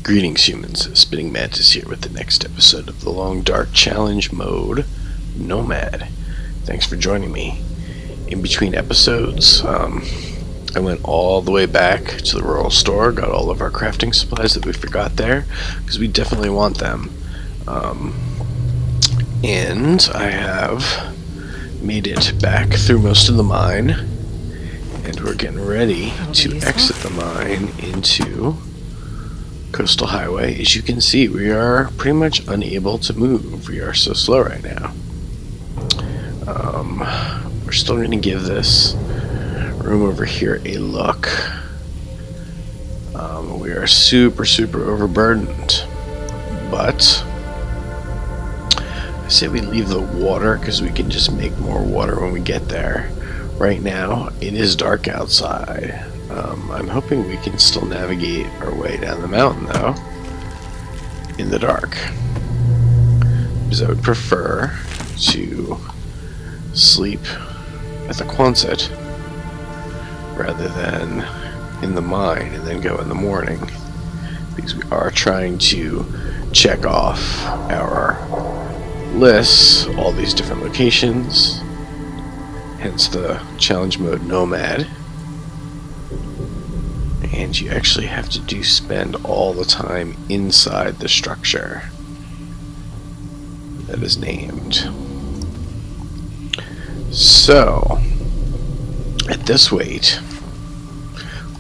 Greetings, humans. Spinning Mantis here with the next episode of the Long Dark Challenge mode, Nomad. Thanks for joining me. In between episodes, I went all the way back to the rural store, got all of our crafting supplies that we forgot there, because we definitely want them. And I have made it back through most of the mine, and we're getting ready to exit the mine into Coastal Highway. As you can see, we are pretty much unable to move. We are so slow right now. We're still going to give this room over here a look. We are super overburdened, but I say we leave the water because we can just make more water when we get there. Right now, it is dark outside. I'm hoping we can still navigate our way down the mountain, though, in the dark. Because I would prefer to sleep at the Quonset rather than in the mine and then go in the morning. Because we are trying to check off our lists, all these different locations. Hence the challenge mode Nomad. And you actually have to spend all the time inside the structure that is named. So, at this weight,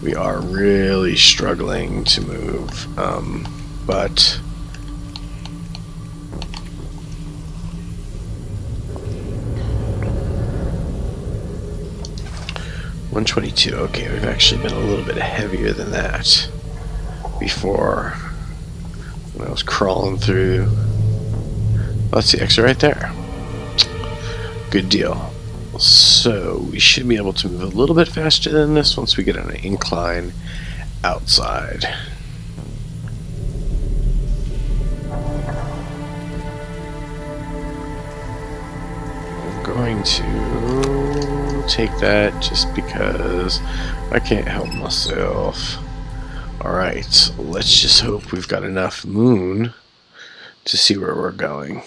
we are really struggling to move, but 122. Okay, we've actually been a little bit heavier than that before when I was crawling through. That's the exit right there. Good deal. So we should be able to move a little bit faster than this once we get on an incline outside. I'm going to take that just because I can't help myself. Alright, let's just hope we've got enough moon to see where we're going.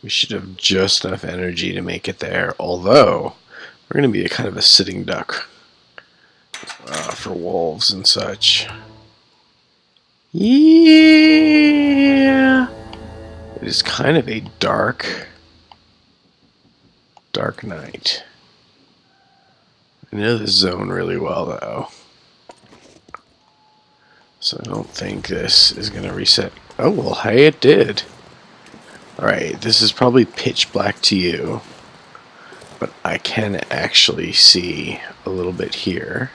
We should have just enough energy to make it there, although we're going to be a kind of a sitting duck for wolves and such. Yeah! It is kind of a dark night. I know this zone really well, though. So I don't think this is going to reset. Oh, well, hey, it did. Alright, this is probably pitch black to you, but I can actually see a little bit here.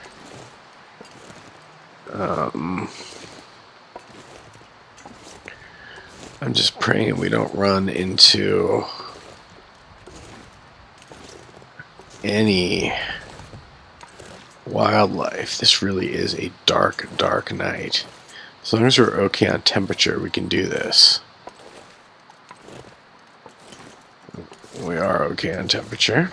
I'm just praying we don't run into any wildlife. This really is a dark night. As long as we're okay on temperature, we can do this. We are okay on temperature.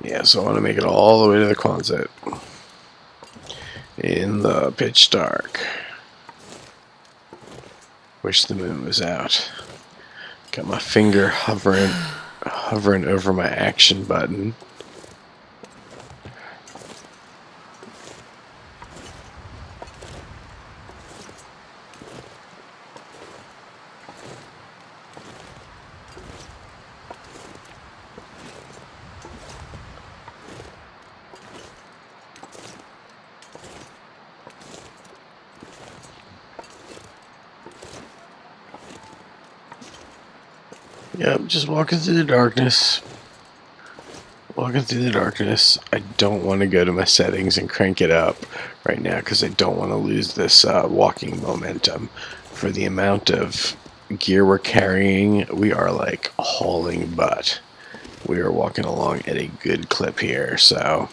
Yeah, so I want to make it all the way to the Quonset in the pitch dark. Wish the moon was out. Got my finger hovering over my action button. Yep, just walking through the darkness. I don't want to go to my settings and crank it up right now because I don't want to lose this walking momentum. For the amount of gear we're carrying, we are like hauling butt. We are walking along at a good clip here, so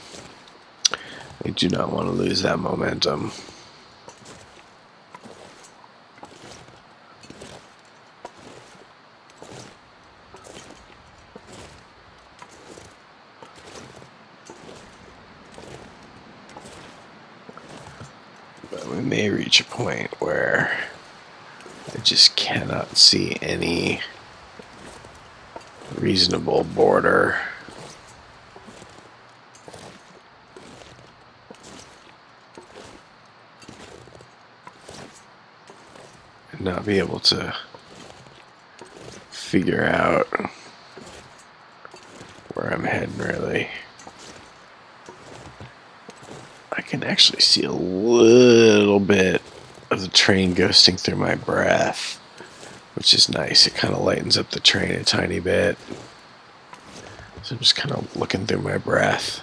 I do not want to lose that momentum. may reach a point where I just cannot see any reasonable border. And not be able to figure out where I'm heading, really. I can actually see a little bit of the train ghosting through my breath, which is nice. It kind of lightens up the train a tiny bit. So I'm just kind of looking through my breath.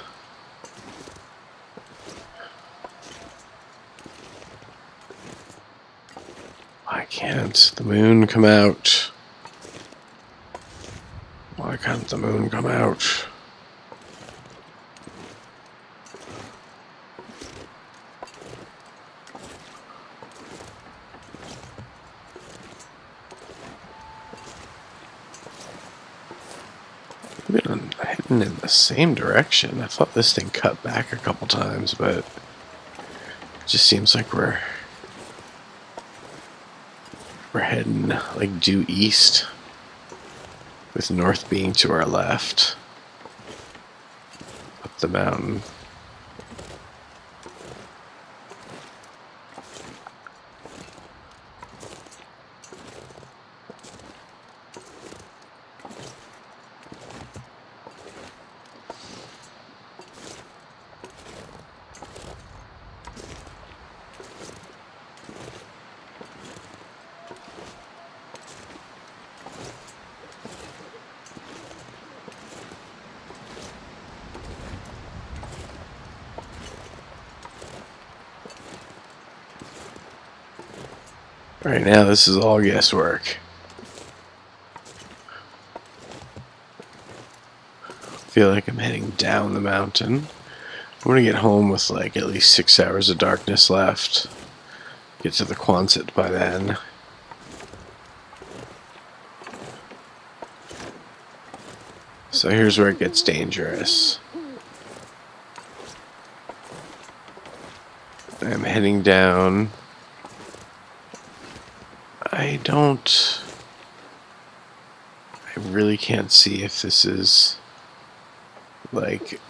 Why can't the moon come out? Why can't the moon come out? We've been heading in the same direction. I thought this thing cut back a couple times, but it just seems like we're heading like due east, with north being to our left, up the mountain. Right now, this is all guesswork. I feel like I'm heading down the mountain. I'm gonna get home with like at least 6 hours of darkness left. Get to the Quonset by then. So here's where it gets dangerous. I'm heading down. I really can't see if this is, like,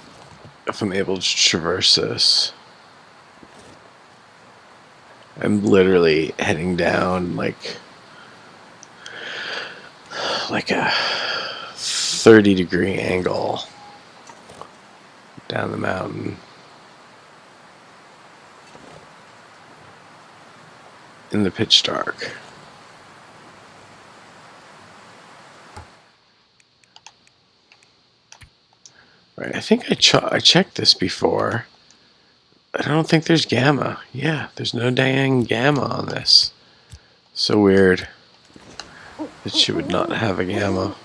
if I'm able to traverse this. I'm literally heading down like a 30-degree angle down the mountain in the pitch dark. Right, I think I checked this before. I don't think there's gamma. Yeah, there's no dang gamma on this. So weird that she would not have a gamma.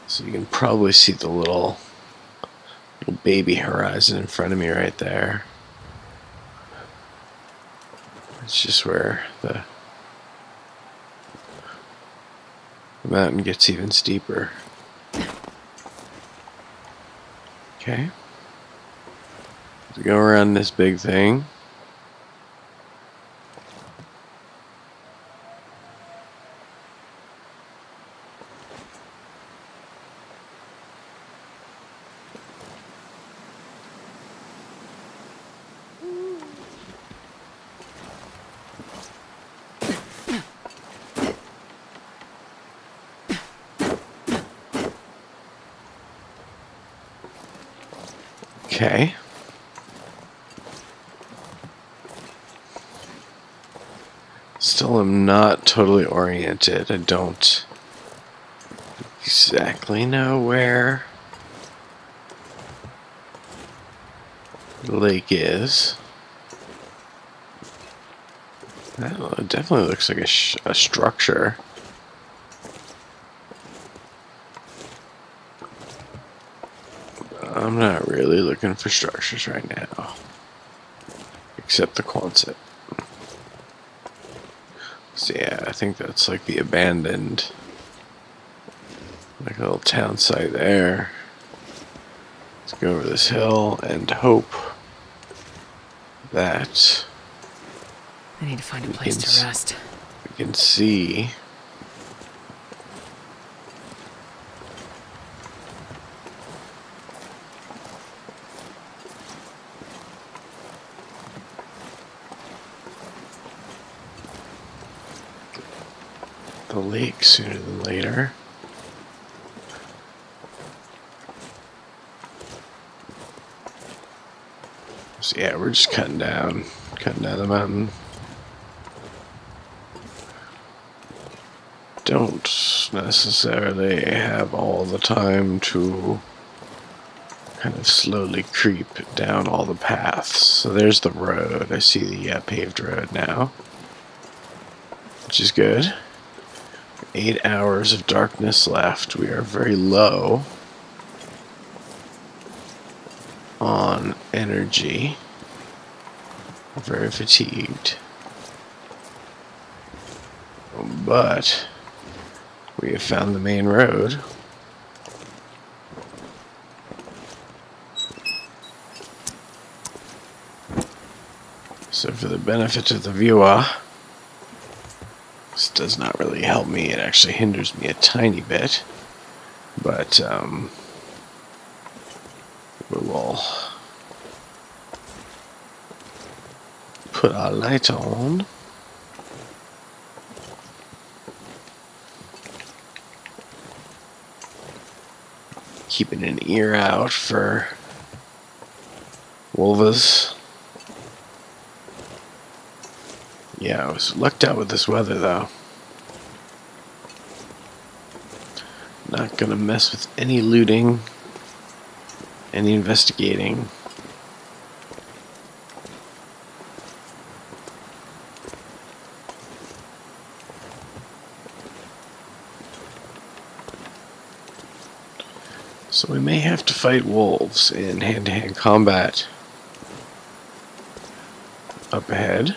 So you can probably see the little baby horizon in front of me right there. It's just where the mountain gets even steeper. Okay. We go around this big thing. Okay. Still am not totally oriented. I don't exactly know where the lake is. I don't know, it definitely looks like a structure. I'm not really looking for structures right now, except the Quonset. So yeah, I think that's like the abandoned, like Little town site there. Let's go over this hill and hope that I need to find a place to rest. we can see the lake sooner than later. So yeah, we're just cutting down the mountain. Don't necessarily have all the time to kind of slowly creep down all the paths. So there's the road. I see the paved road now, which is good. 8 hours of darkness left. We are very low on energy. Very fatigued. But we have found the main road. So for the benefit of the viewer, this does not really help me. It actually hinders me a tiny bit. But we will put our light on. Keeping an ear out for wolves. Yeah, I was lucked out with this weather though. Not gonna mess with any looting, any investigating. So we may have to fight wolves in hand-to-hand combat up ahead,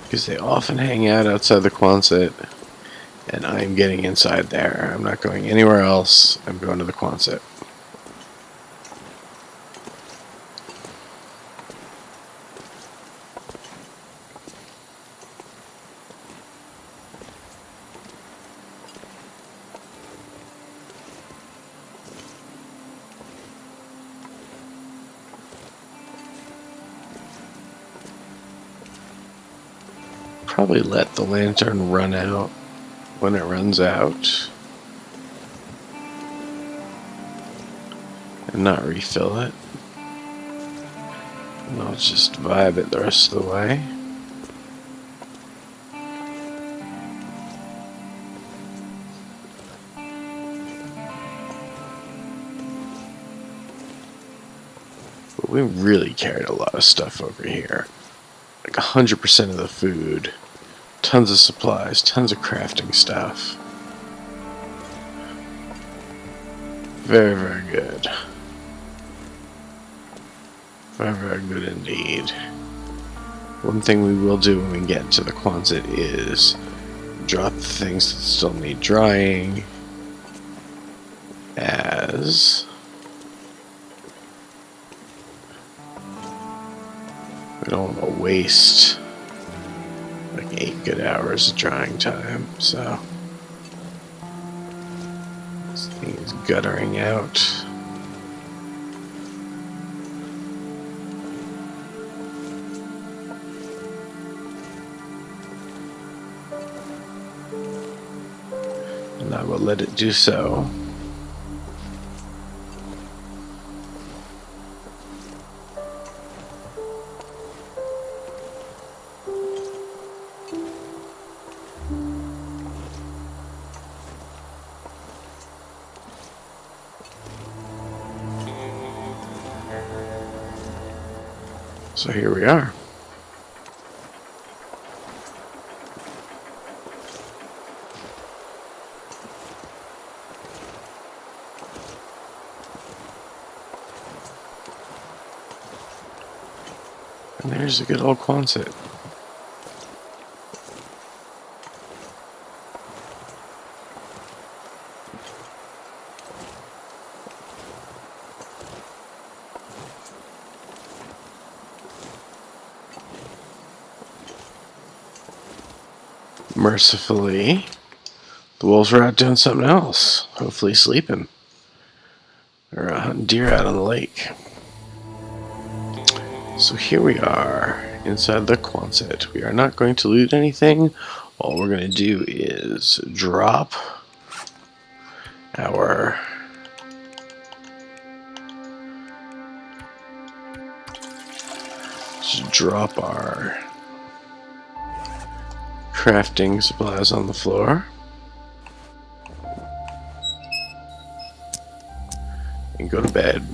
because they often hang out outside the Quonset, and I'm getting inside there. I'm not going anywhere else. I'm going to the Quonset. Probably let the lantern run out when it runs out and not refill it. And I'll just vibe it the rest of the way. But we really carried a lot of stuff over here. Like 100% of the food. Tons of supplies, tons of crafting stuff. Very, very good. Very, very good indeed. One thing we will do when we get to the Quonset is drop the things that still need drying, as we don't want to waste like 8 good hours of drying time, so this thing is guttering out. And I will let it do so. So here we are. And there's a good old Quonset. Mercifully, the wolves were out doing something else. Hopefully sleeping. Or hunting deer out on the lake. So here we are, inside the Quonset. We are not going to loot anything. All we're going to do is drop our crafting supplies on the floor. And go to bed.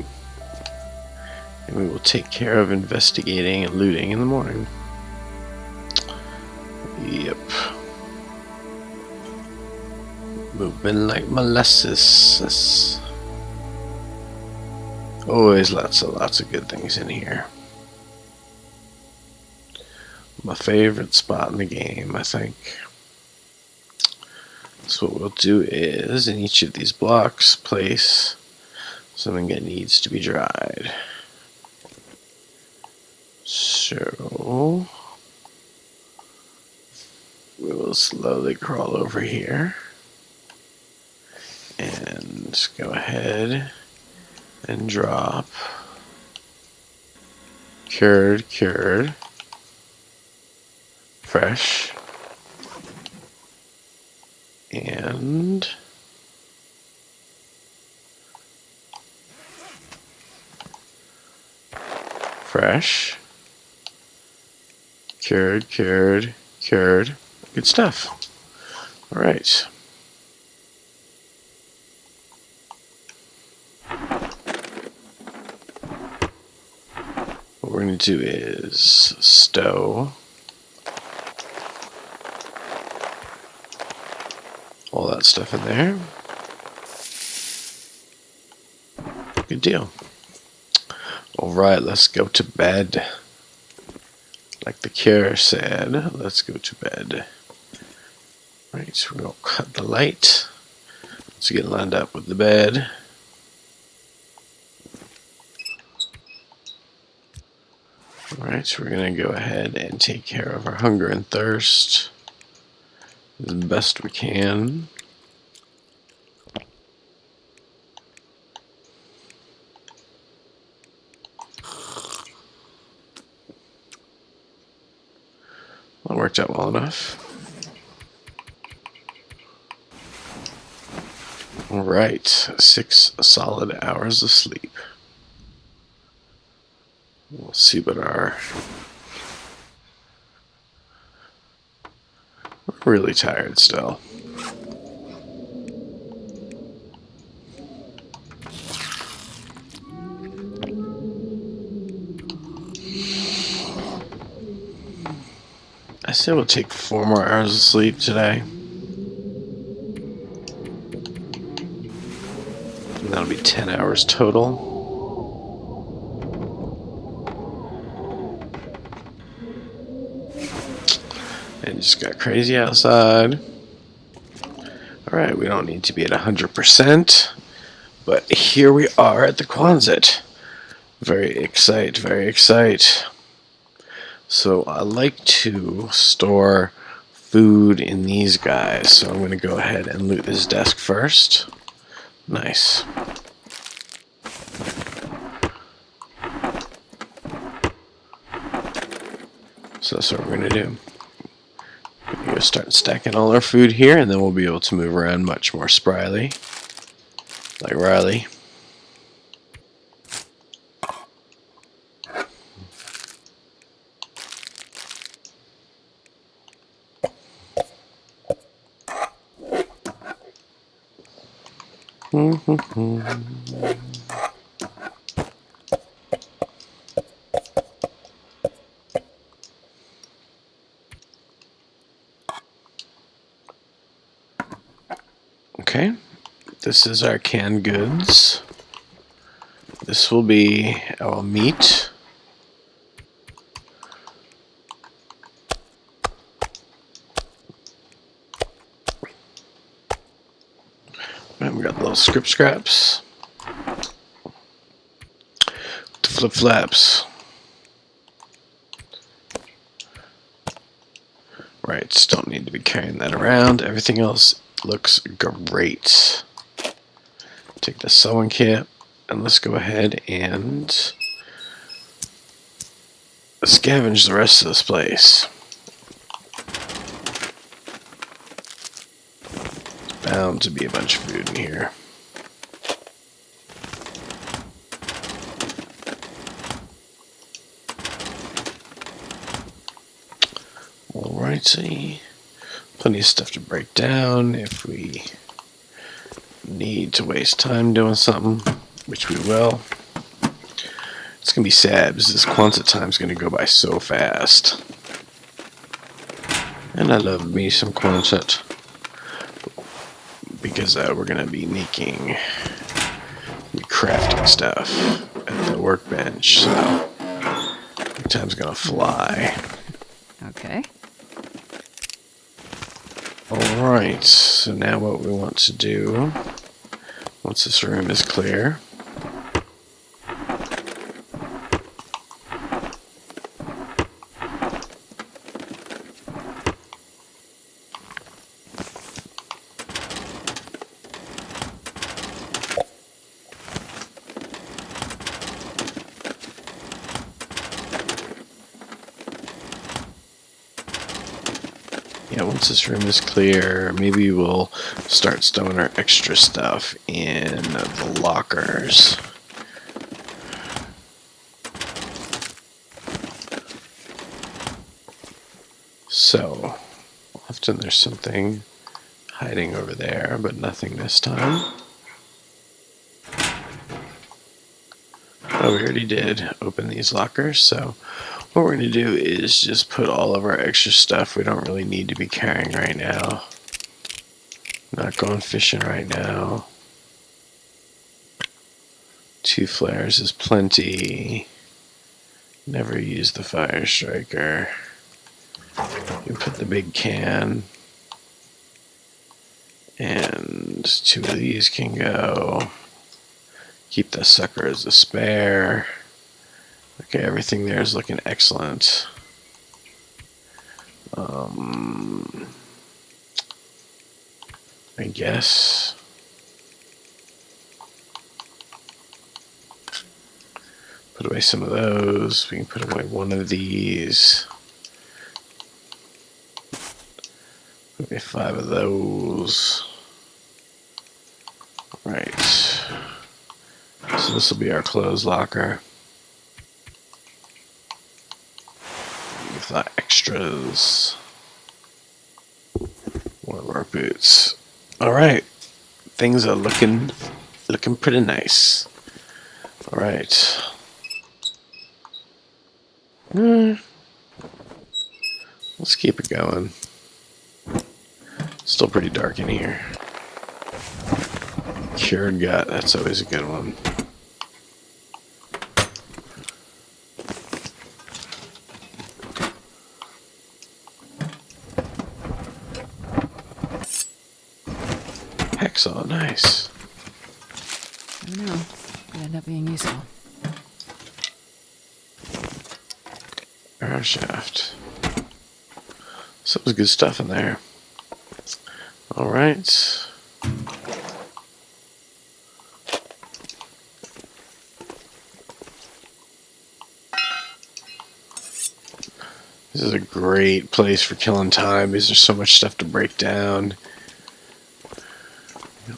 And we will take care of investigating and looting in the morning. Yep. Moving like molasses. Always lots of good things in here. My favorite spot in the game, I think. So what we'll do is, in each of these blocks, place something that needs to be dried. So we will slowly crawl over here and go ahead and drop cured, fresh, and fresh, cured. Good stuff. All right. What we're going to do is stow all that stuff in there. Good deal. Alright, let's go to bed. Like the cure said, let's go to bed. Right, so we're going to cut the light. Let's get lined up with the bed. Alright, so we're going to go ahead and take care of our hunger and thirst as best we can. That worked out well enough. Alright, 6 solid hours of sleep. We'll see what our... We're really tired still. I say we'll take 4 more hours of sleep today. And that'll be 10 hours total. And it just got crazy outside. Alright, we don't need to be at 100%. But here we are at the Quonset. Very excite. So I like to store food in these guys. So I'm going to go ahead and loot this desk first. Nice. So that's what we're going to do. We're going to start stacking all our food here, and then we'll be able to move around much more spryly. Like Riley. Okay, this is our canned goods. This will be our meat. And we got the little script scraps. The flip flaps. Right, don't need to be carrying that around. Everything else looks great. Take the sewing kit and let's go ahead and scavenge the rest of this place. Bound to be a bunch of food in here. Alrighty. Plenty of stuff to break down if we need to waste time doing something, which we will. It's going to be sad because this Quonset time is going to go by so fast. And I love me some Quonset. Because we're going to be making crafting stuff at the workbench. So time's going to fly. Okay. Alright, so now what we want to do, once this room is clear, once this room is clear, maybe we'll start stowing our extra stuff in the lockers. So, often there's something hiding over there, but nothing this time. Oh, we already did open these lockers, so what we're going to do is just put all of our extra stuff we don't really need to be carrying right now. Not going fishing right now. 2 flares is plenty. Never use the fire striker. You put the big can. And 2 of these can go. Keep the sucker as a spare. Okay, everything there is looking excellent. I guess. Put away some of those. We can put away one of these. Put away 5 of those. Right. So this will be our clothes locker. With the extras. One of our boots. Alright. Things are looking pretty nice. Alright. Let's keep it going. Still pretty dark in here. Cured gut, that's always a good one. Hacksaw, nice. I don't know. Could end up being useful. Arrow shaft. Some good stuff in there. Alright. This is a great place for killing time because there's so much stuff to break down.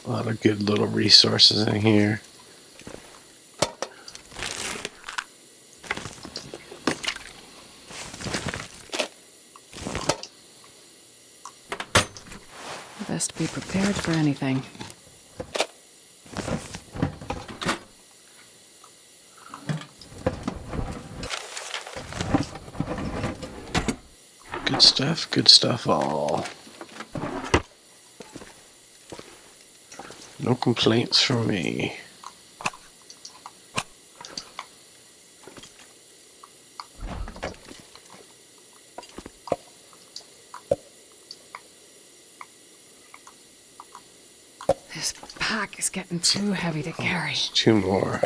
A lot of good little resources in here. Best be prepared for anything. Good stuff all. No complaints from me. This pack is getting too heavy to carry. 2 more.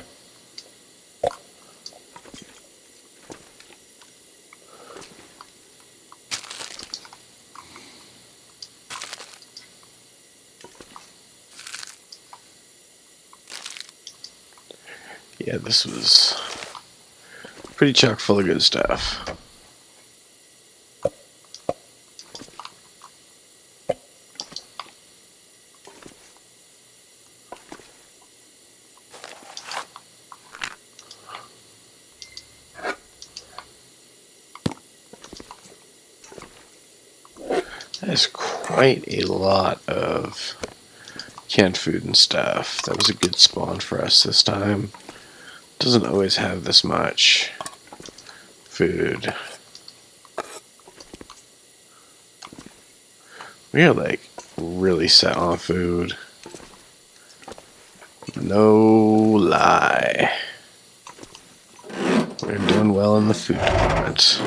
Yeah, this was pretty chock full of good stuff. That's quite a lot of canned food and stuff. That was a good spawn for us this time. Doesn't always have this much food. We are like really set on food. No lie. We're doing well in the food department.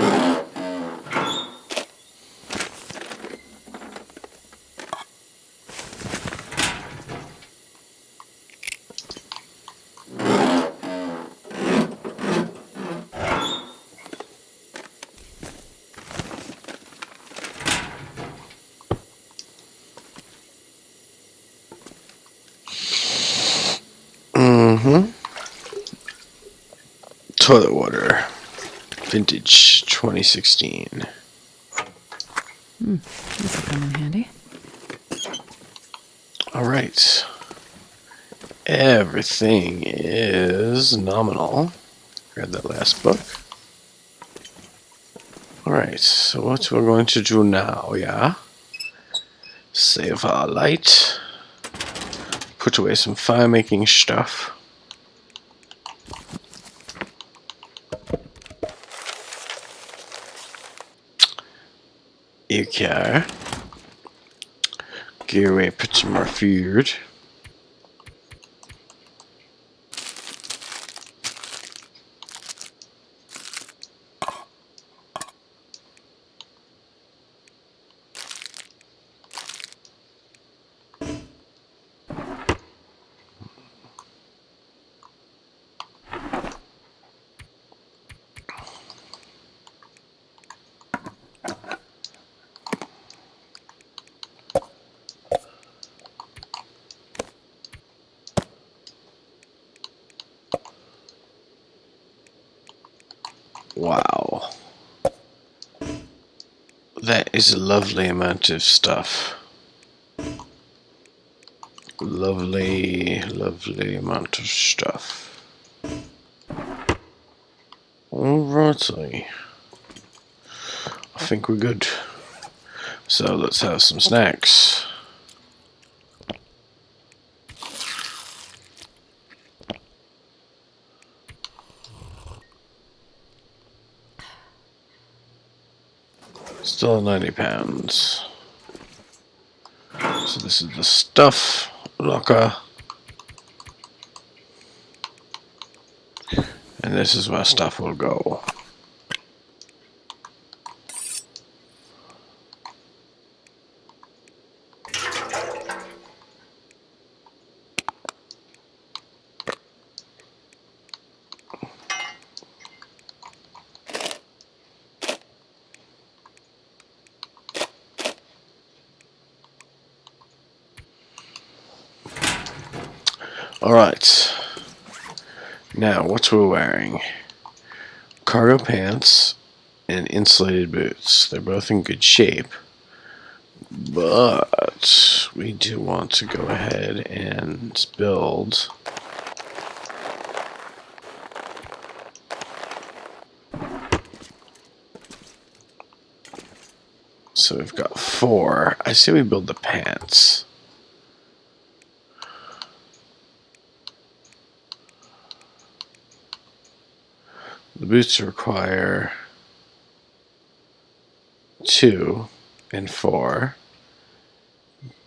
Toilet water. Vintage 2016. This will come in handy. Alright. Everything is nominal. Grab that last book. Alright, so what we're going to do now, yeah? Save our light. Put away some fire making stuff. Okay. Get away, put some more food. Wow. That is a lovely amount of stuff. Lovely, lovely amount of stuff. Alrighty. I think we're good. So let's have some snacks. Still 90 pounds. So this is the stuff locker. And this is where stuff will go. Alright, now what we're wearing. Cargo pants and insulated boots. They're both in good shape, but we do want to go ahead and build so we've got 4. I say we build the pants. The boots require 2 and 4.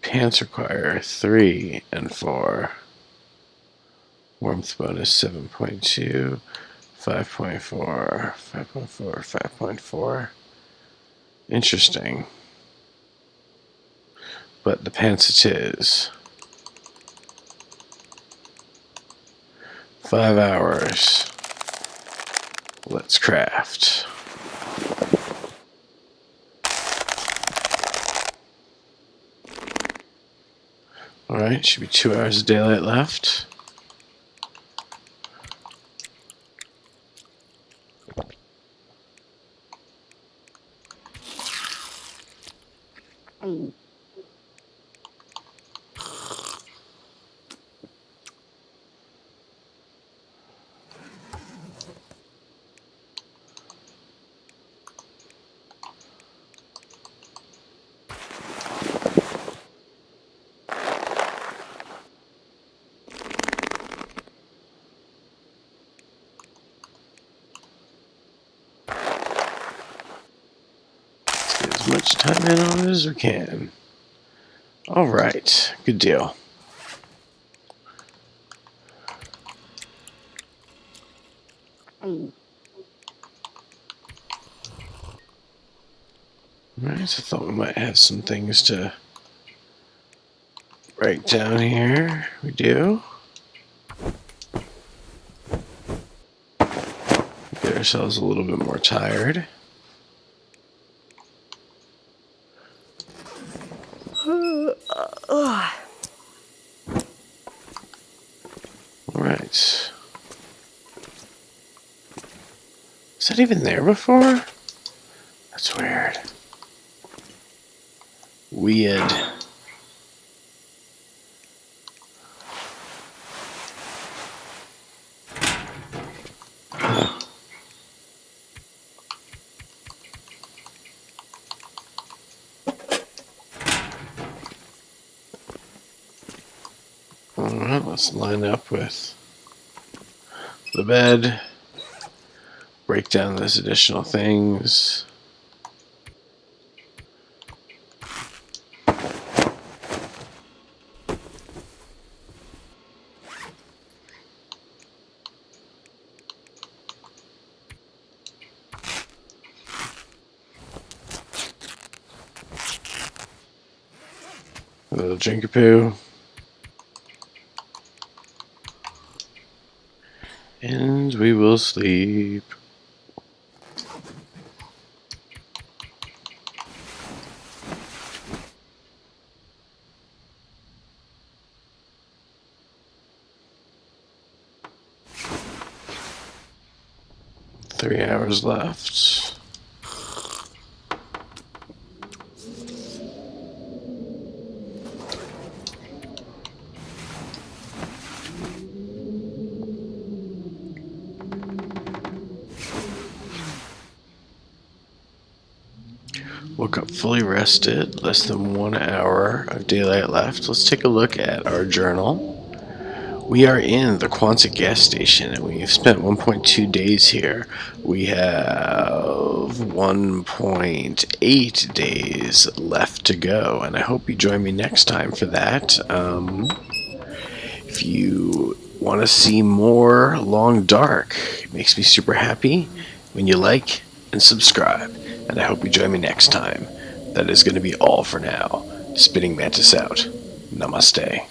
Pants require 3 and 4. Warmth bonus 7.2, 5.4, 5.4, 5.4. Interesting. But the pants it is. 5 hours. Let's craft. Alright, should be 2 hours of daylight left. as much time in on it as we can. Alright, good deal. Alright, I thought we might have some things to write down here. We do. Get ourselves a little bit more tired. Alright. Was that even there before? That's weird. Weird. Alright, let's line up with the bed. Break down those additional things. A little drink of poo. And we will sleep. Three hours left. Woke up fully rested, less than 1 hour of daylight left. Let's take a look at our journal. We are in the Quonset gas station and we've spent 1.2 days here. We have 1.8 days left to go, and I hope you join me next time for that. If you want to see more Long Dark, it makes me super happy when you like and subscribe. And I hope you join me next time. That is going to be all for now. Spinning Mantis out. Namaste.